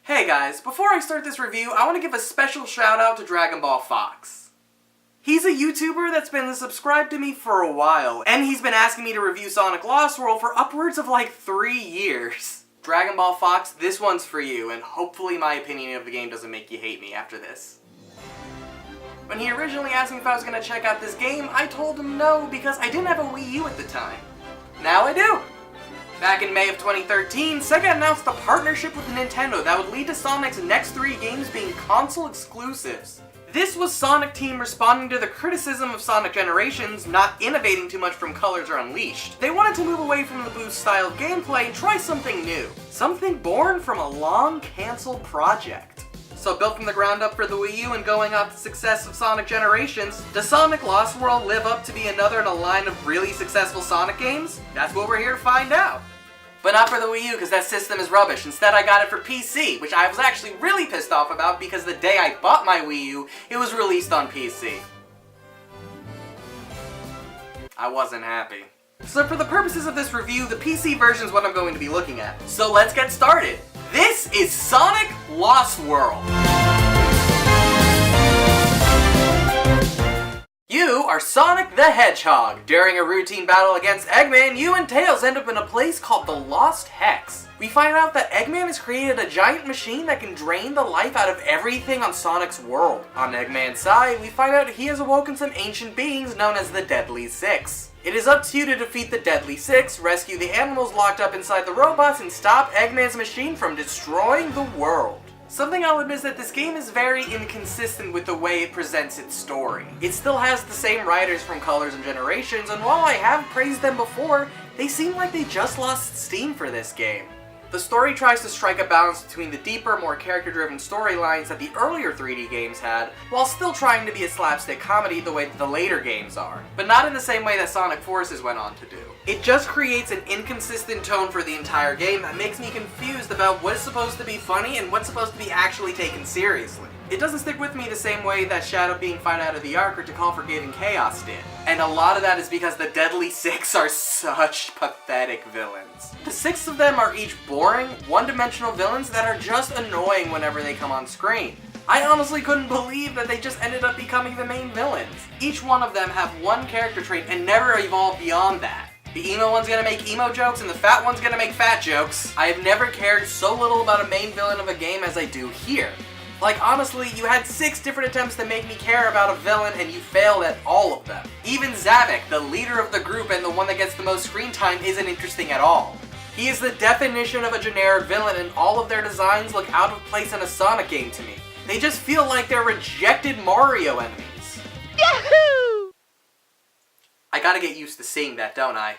Hey guys, before I start this review, I want to give a special shout out to Dragon Ball Fox. He's a YouTuber that's been subscribed to me for a while, and he's been asking me to review Sonic Lost World for upwards of like 3 years. Dragon Ball Fox, this one's for you, and hopefully my opinion of the game doesn't make you hate me after this. When he originally asked me if I was going to check out this game, I told him no because I didn't have a Wii U at the time. Now I do! Back in May of 2013, Sega announced a partnership with Nintendo that would lead to Sonic's next 3 games being console exclusives. This was Sonic Team responding to the criticism of Sonic Generations not innovating too much from Colors or Unleashed. They wanted to move away from the boost-style gameplay and try something new. Something born from a long-cancelled project. So built from the ground up for the Wii U and going off the success of Sonic Generations, does Sonic Lost World live up to be another in a line of really successful Sonic games? That's what we're here to find out. But not for the Wii U, because that system is rubbish. Instead, I got it for PC, which I was actually really pissed off about because the day I bought my Wii U, it was released on PC. I wasn't happy. So for the purposes of this review, the PC version is what I'm going to be looking at. So let's get started. This is Sonic Lost World. You are Sonic the Hedgehog. During a routine battle against Eggman, you and Tails end up in a place called the Lost Hex. We find out that Eggman has created a giant machine that can drain the life out of everything on Sonic's world. On Eggman's side, we find out he has awoken some ancient beings known as the Deadly Six. It is up to you to defeat the Deadly Six, rescue the animals locked up inside the robots, and stop Eggman's machine from destroying the world. Something I'll admit is that this game is very inconsistent with the way it presents its story. It still has the same writers from Colors and Generations, and while I have praised them before, they seem like they just lost steam for this game. The story tries to strike a balance between the deeper, more character-driven storylines that the earlier 3D games had, while still trying to be a slapstick comedy the way that the later games are, but not in the same way that Sonic Forces went on to do. It just creates an inconsistent tone for the entire game that makes me confused about what is supposed to be funny and what's supposed to be actually taken seriously. It doesn't stick with me the same way that Shadow being fired out of the Ark or To Call for Giving Chaos did. And a lot of that is because the Deadly Six are such pathetic villains. The 6 of them are each boring, one-dimensional villains that are just annoying whenever they come on screen. I honestly couldn't believe that they just ended up becoming the main villains. Each one of them have one character trait and never evolve beyond that. The emo one's gonna make emo jokes and the fat one's gonna make fat jokes. I have never cared so little about a main villain of a game as I do here. Like, honestly, you had 6 different attempts to make me care about a villain and you failed at all of them. Even Zavik, the leader of the group and the one that gets the most screen time, isn't interesting at all. He is the definition of a generic villain and all of their designs look out of place in a Sonic game to me. They just feel like they're rejected Mario enemies. Yahoo! I gotta get used to seeing that, don't I?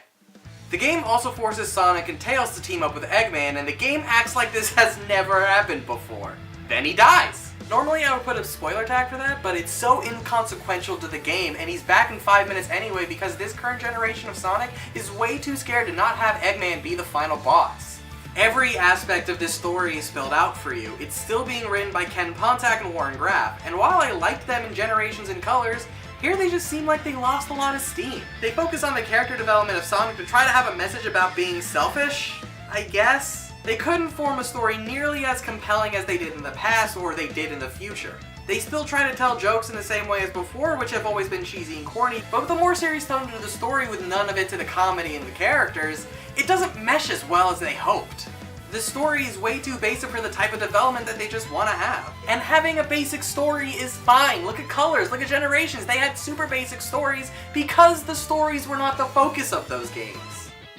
The game also forces Sonic and Tails to team up with Eggman, and the game acts like this has never happened before. Then he dies! Normally I would put a spoiler tag for that, but it's so inconsequential to the game, and he's back in 5 minutes anyway because this current generation of Sonic is way too scared to not have Eggman be the final boss. Every aspect of this story is spelled out for you. It's still being written by Ken Pontac and Warren Graff, and while I liked them in Generations and Colors, here they just seem like they lost a lot of steam. They focus on the character development of Sonic to try to have a message about being selfish, I guess. They couldn't form a story nearly as compelling as they did in the past or they did in the future. They still try to tell jokes in the same way as before, which have always been cheesy and corny, but with a more serious tone to the story with none of it to the comedy and the characters, it doesn't mesh as well as they hoped. The story is way too basic for the type of development that they just want to have. And having a basic story is fine. Look at Colors, look at Generations, they had super basic stories because the stories were not the focus of those games.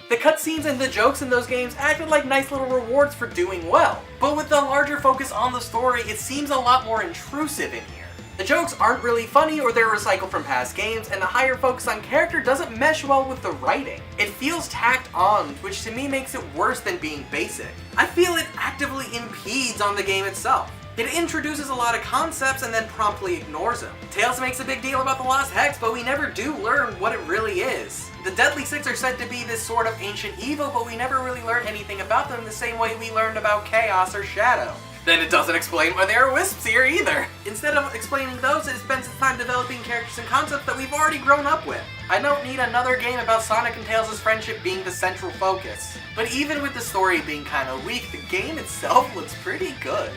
The cutscenes and the jokes in those games acted like nice little rewards for doing well, but with the larger focus on the story, it seems a lot more intrusive in here. The jokes aren't really funny or they're recycled from past games, and the higher focus on character doesn't mesh well with the writing. It feels tacked on, which to me makes it worse than being basic. I feel it actively impedes on the game itself. It introduces a lot of concepts and then promptly ignores them. Tails makes a big deal about the Lost Hex, but we never do learn what it really is. The Deadly Six are said to be this sort of ancient evil, but we never really learn anything about them the same way we learned about Chaos or Shadow. Then it doesn't explain why there are wisps here either. Instead of explaining those, it spends its time developing characters and concepts that we've already grown up with. I don't need another game about Sonic and Tails' friendship being the central focus. But even with the story being kinda weak, the game itself looks pretty good.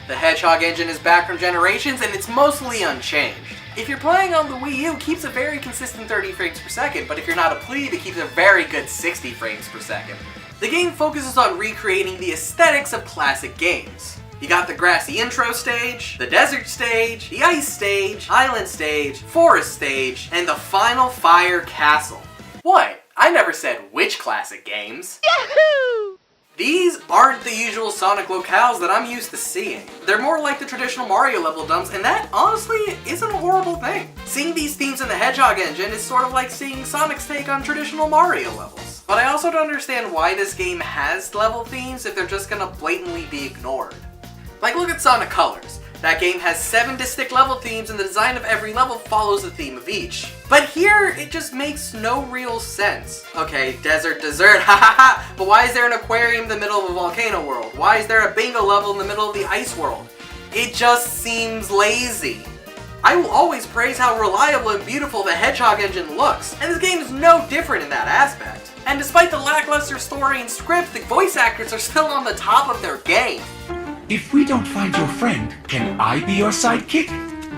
The Hedgehog engine is back from generations and it's mostly unchanged. If you're playing on the Wii U, it keeps a very consistent 30 frames per second, but if you're not a plebe, it keeps a very good 60 frames per second. The game focuses on recreating the aesthetics of classic games. You got the grassy intro stage, the desert stage, the ice stage, island stage, forest stage, and the final fire castle. What? I never said which classic games. Yahoo! These aren't the usual Sonic locales that I'm used to seeing. They're more like the traditional Mario level dumps, and that honestly isn't a horrible thing. Seeing these themes in the Hedgehog engine is sort of like seeing Sonic's take on traditional Mario levels. But I also don't understand why this game has level themes if they're just gonna blatantly be ignored. Like, look at Sonic Colors. That game has 7 distinct level themes and the design of every level follows the theme of each. But here, it just makes no real sense. Okay, desert, hahaha, but why is there an aquarium in the middle of a volcano world? Why is there a bingo level in the middle of the ice world? It just seems lazy. I will always praise how reliable and beautiful the Hedgehog engine looks, and this game is no different in that aspect. And despite the lackluster story and script, the voice actors are still on the top of their game. If we don't find your friend, can I be your sidekick?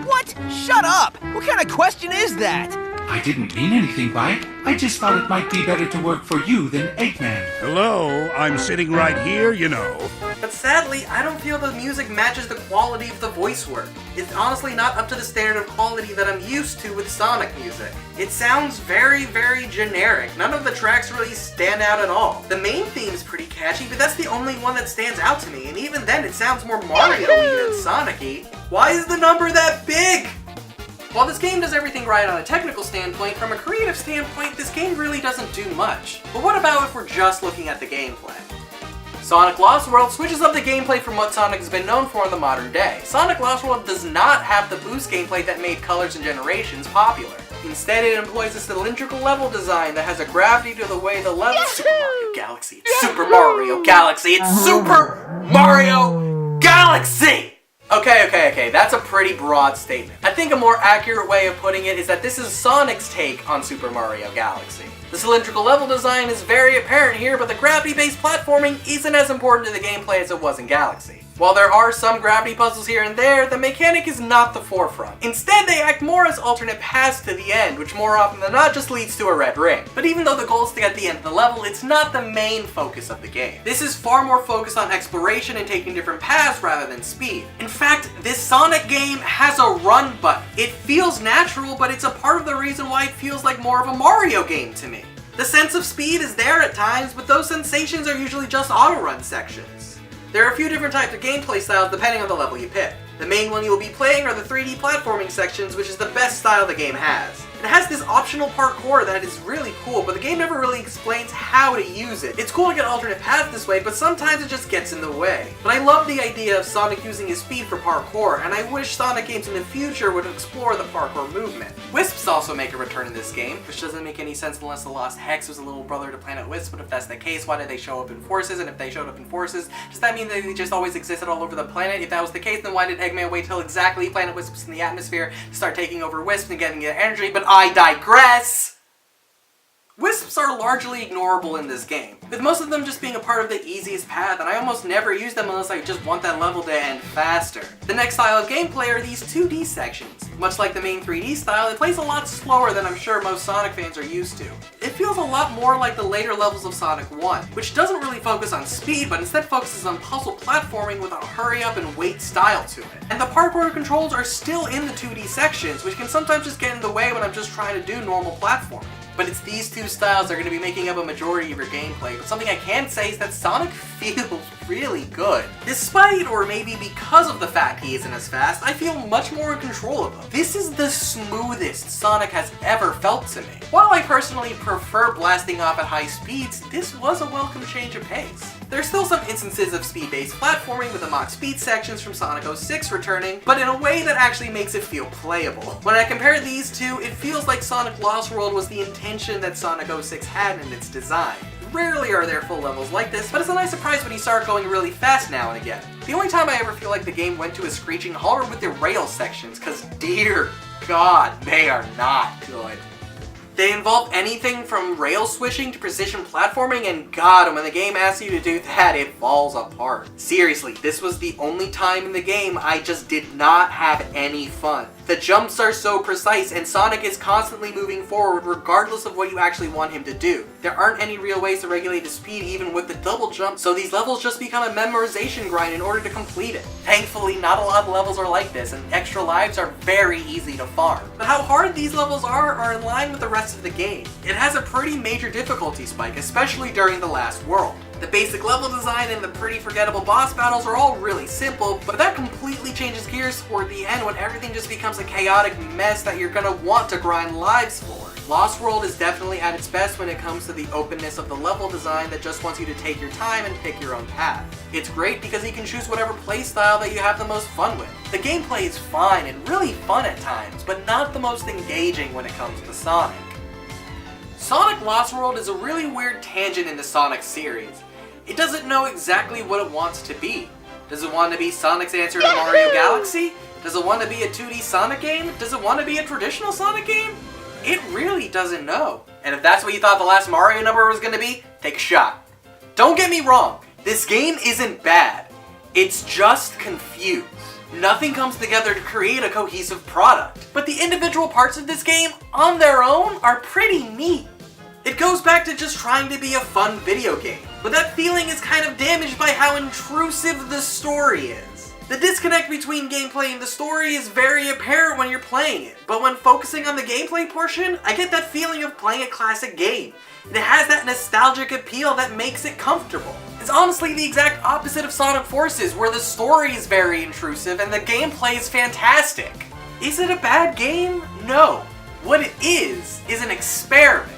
What? Shut up! What kind of question is that? I didn't mean anything by it. I just thought it might be better to work for you than Eggman. Hello, I'm sitting right here, you know. But sadly, I don't feel the music matches the quality of the voice work. It's honestly not up to the standard of quality that I'm used to with Sonic music. It sounds very, very generic. None of the tracks really stand out at all. The main theme's pretty catchy, but that's the only one that stands out to me, and even then it sounds more Mario-y than Sonic-y. Why is the number that big? While this game does everything right on a technical standpoint, from a creative standpoint, this game really doesn't do much. But what about if we're just looking at the gameplay? Sonic Lost World switches up the gameplay from what Sonic has been known for in the modern day. Sonic Lost World does not have the boost gameplay that made Colors and Generations popular. Instead, it employs a cylindrical level design that has a gravity to the way the level— Super Mario Galaxy! It's Super Mario Galaxy! It's Super Mario Galaxy! Okay, that's a pretty broad statement. I think a more accurate way of putting it is that this is Sonic's take on Super Mario Galaxy. The cylindrical level design is very apparent here, but the gravity-based platforming isn't as important to the gameplay as it was in Galaxy. While there are some gravity puzzles here and there, the mechanic is not the forefront. Instead, they act more as alternate paths to the end, which more often than not just leads to a red ring. But even though the goal is to get to the end of the level, it's not the main focus of the game. This is far more focused on exploration and taking different paths rather than speed. In fact, this Sonic game has a run button. It feels natural, but it's a part of the reason why it feels like more of a Mario game to me. The sense of speed is there at times, but those sensations are usually just auto-run sections. There are a few different types of gameplay styles depending on the level you pick. The main one you will be playing are the 3D platforming sections, which is the best style the game has. It has this optional parkour that is really cool, but the game never really explains how to use it. It's cool to get alternate paths this way, but sometimes it just gets in the way. But I love the idea of Sonic using his speed for parkour, and I wish Sonic games in the future would explore the parkour movement. Wisps also make a return in this game, which doesn't make any sense unless the Lost Hex was a little brother to Planet Wisp, but if that's the case, why did they show up in Forces? And if they showed up in Forces, does that mean that they just always existed all over the planet? If that was the case, then why did Eggman wait till exactly Planet Wisp was in the atmosphere to start taking over Wisp and getting their energy? But I digress! Wisps are largely ignorable in this game, with most of them just being a part of the easiest path, and I almost never use them unless I just want that level to end faster. The next style of gameplay are these 2D sections. Much like the main 3D style, it plays a lot slower than I'm sure most Sonic fans are used to. It feels a lot more like the later levels of Sonic 1, which doesn't really focus on speed, but instead focuses on puzzle platforming with a hurry up and wait style to it. And the parkour controls are still in the 2D sections, which can sometimes just get in the way when I'm just trying to do normal platforming. But it's these two styles that are going to be making up a majority of your gameplay, but something I can say is that Sonic feels really good. Despite, or maybe because of the fact he isn't as fast, I feel much more in control of him. This is the smoothest Sonic has ever felt to me. While I personally prefer blasting off at high speeds, this was a welcome change of pace. There's still some instances of speed-based platforming with the Mach Speed sections from Sonic 06 returning, but in a way that actually makes it feel playable. When I compare these two, it feels like Sonic Lost World was the intention that Sonic 06 had in its design. Rarely are there full levels like this, but it's a nice surprise when you start going really fast now and again. The only time I ever feel like the game went to a screeching halt are with the rail sections, cause dear God, they are not good. They involve anything from rail switching to precision platforming, and God, when the game asks you to do that, it falls apart. Seriously, this was the only time in the game I just did not have any fun. The jumps are so precise, and Sonic is constantly moving forward regardless of what you actually want him to do. There aren't any real ways to regulate his speed even with the double jump, so these levels just become a memorization grind in order to complete it. Thankfully, not a lot of levels are like this, and extra lives are very easy to farm. But how hard these levels are in line with the rest of the game. It has a pretty major difficulty spike, especially during the last world. The basic level design and the pretty forgettable boss battles are all really simple, but that completely changes gears toward the end when everything just becomes a chaotic mess that you're gonna want to grind lives for. Lost World is definitely at its best when it comes to the openness of the level design that just wants you to take your time and pick your own path. It's great because you can choose whatever playstyle that you have the most fun with. The gameplay is fine and really fun at times, but not the most engaging when it comes to Sonic. Sonic Lost World is a really weird tangent in the Sonic series. It doesn't know exactly what it wants to be. Does it want to be Sonic's answer to Mario Galaxy? Does it want to be a 2D Sonic game? Does it want to be a traditional Sonic game? It really doesn't know. And if that's what you thought the last Mario number was going to be, take a shot. Don't get me wrong, this game isn't bad. It's just confused. Nothing comes together to create a cohesive product. But the individual parts of this game, on their own, are pretty neat. It goes back to just trying to be a fun video game, but that feeling is kind of damaged by how intrusive the story is. The disconnect between gameplay and the story is very apparent when you're playing it, but when focusing on the gameplay portion, I get that feeling of playing a classic game. It has that nostalgic appeal that makes it comfortable. It's honestly the exact opposite of Sonic Forces, where the story is very intrusive and the gameplay is fantastic. Is it a bad game? No. What it is an experiment.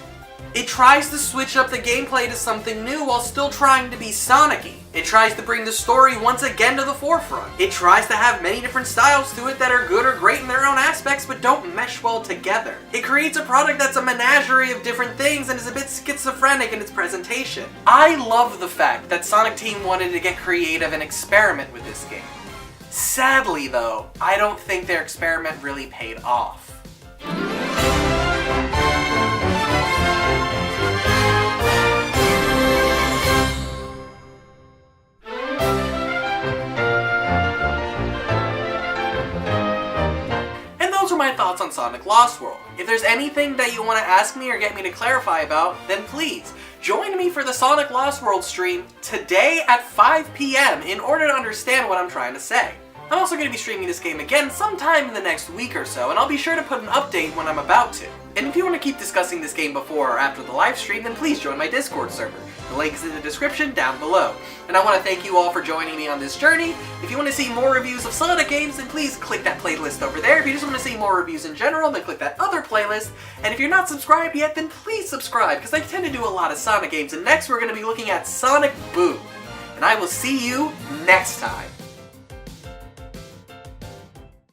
It tries to switch up the gameplay to something new while still trying to be Sonic-y. It tries to bring the story once again to the forefront. It tries to have many different styles to it that are good or great in their own aspects but don't mesh well together. It creates a product that's a menagerie of different things and is a bit schizophrenic in its presentation. I love the fact that Sonic Team wanted to get creative and experiment with this game. Sadly though, I don't think their experiment really paid off. My thoughts on Sonic Lost World. If there's anything that you want to ask me or get me to clarify about, then please join me for the Sonic Lost World stream today at 5 p.m. in order to understand what I'm trying to say. I'm also going to be streaming this game again sometime in the next week or so, and I'll be sure to put an update when I'm about to. And if you want to keep discussing this game before or after the live stream, then please join my Discord server. The link is in the description down below. And I want to thank you all for joining me on this journey. If you want to see more reviews of Sonic games, then please click that playlist over there. If you just want to see more reviews in general, then click that other playlist. And if you're not subscribed yet, then please subscribe, because I tend to do a lot of Sonic games. And next we're going to be looking at Sonic Boom. And I will see you next time.